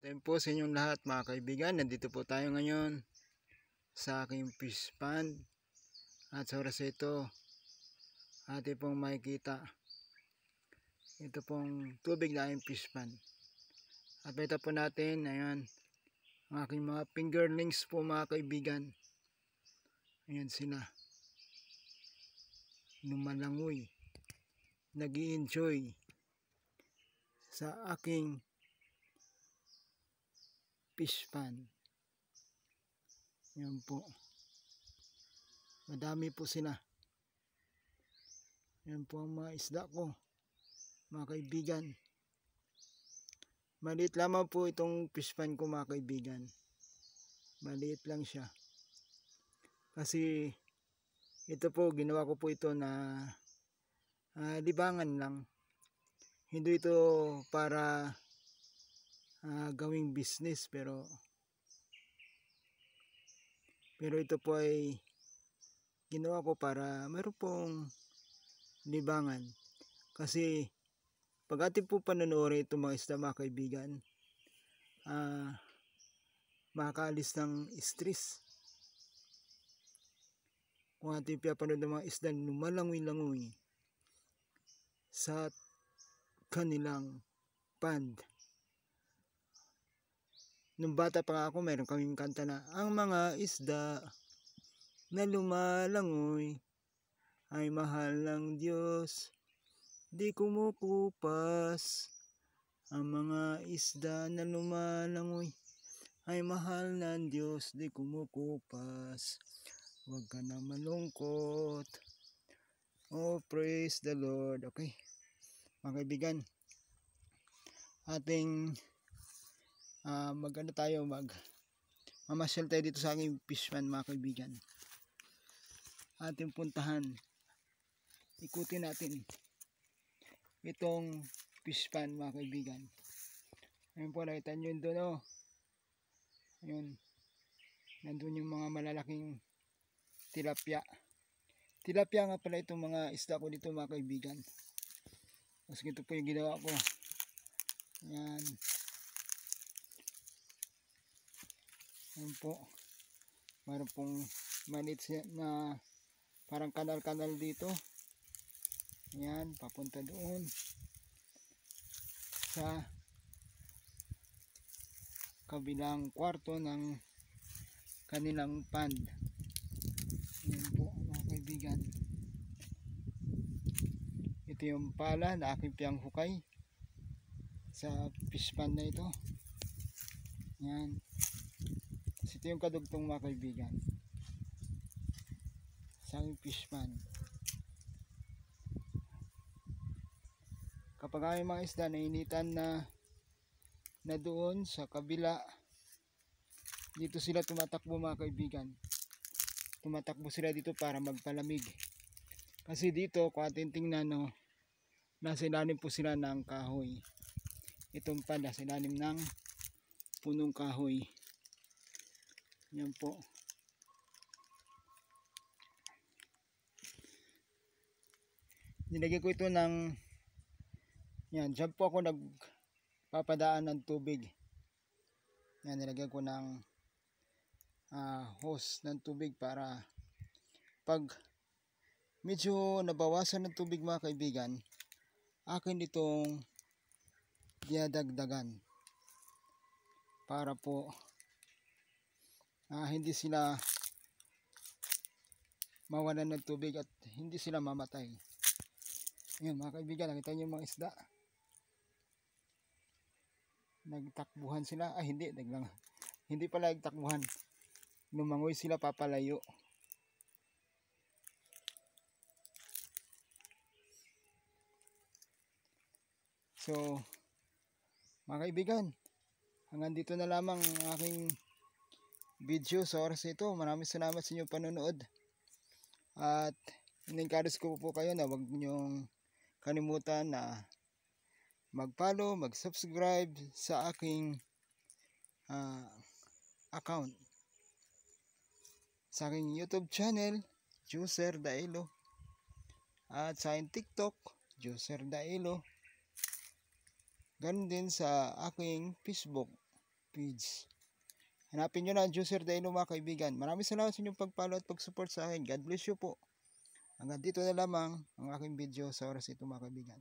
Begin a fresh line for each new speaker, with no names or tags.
Time po sa inyong lahat mga kaibigan. Nandito po tayo ngayon sa aking fish pond. At sa oras ito, atin pong makikita ito pong tubig na aking fish pond. At ito po natin, ayan, ang aking mga fingerlings po mga kaibigan. Ayan sila. Lumalangoy. Nag-i-enjoy sa aking fish pond. Yan po. Madami po sila. Yan po ang mga isda ko, mga kaibigan. Maliit lamang po itong fish pond ko mga kaibigan. Maliit lang siya. Kasi ito po, ginawa ko po ito na libangan lang. Hindi ito para gawing business, pero ito po ay ginawa ko para mayroon pong libangan. Kasi pag ating po panonoorin itong mga isda mga kaibigan, makakaalis ng stress. Kung ating pinapanood ng mga isda lumalangoy-langoy sa kanilang pond. Nung bata pa nga ako, mayroon kaming kanta na ang mga isda na lumalangoy ay mahal ng Diyos, di kumukupas. Ang mga isda na lumalangoy ay mahal ng Diyos, di kumukupas. Huwag ka na malungkot. Oh, praise the Lord. Okay, mga kaibigan, ating mamasyal tayo dito sa aking fish pond mga kaibigan. Ating puntahan, ikutin natin itong fish pond mga kaibigan. Ayun po, nakita nyo yun doon, oh. Ayun, nandun yung mga malalaking tilapia. Tilapia nga pala itong mga isda ko dito mga kaibigan. Mas ito po yung ginawa ko. Ayan. Ayan po. Mayroon pong maliit na parang kanal-kanal dito. Ayan, papunta doon sa kabilang kwarto ng kanilang pond. Ayan po mga kaibigan. Ito yung pala na aking pinanghukay sa fish pond na ito. Ayan. Ito yung kadugtong mga kaibigan sa aking fish pond. Kapag ay mga isda na initan na doon sa kabila, dito sila tumatakbo mga kaibigan. Tumatakbo sila dito para magpalamig. Kasi dito kung ating tingnan, no, nasa ilalim po sila ng kahoy. Itong pala sa ilalim ng punong kahoy. Yan po. Nilagay ko ito ng yan, dyan po ako nagpapadaan ng tubig. Yan, nilagay ko ng hose ng tubig para pag medyo nabawasan ng tubig mga kaibigan, akin itong dinadagdagan para po hindi sila mawalan ng tubig at hindi sila mamatay. Ayan mga kaibigan, nakita niyo yung mga isda, nagtakbuhan sila. Hindi pala nagtakbuhan, lumangoy sila papalayo. So mga kaibigan, hanggang dito na lamang ang aking video sa oras ito. Maraming salamat sa inyong panonood. At in-encourage ko po kayo na huwag niyong kalimutan na mag-follow, mag-subscribe sa aking account. Sa aking YouTube channel, Juicer Dailo. At sa aking TikTok, Juicer Dailo. Ganun din sa aking Facebook, page. Hanapin nyo na ang Juicer Dino mga kaibigan. Maraming salamat sa inyong pag-follow at pag-support sa akin. God bless you po. Hanggang dito na lamang ang aking video sa oras ito mga kaibigan.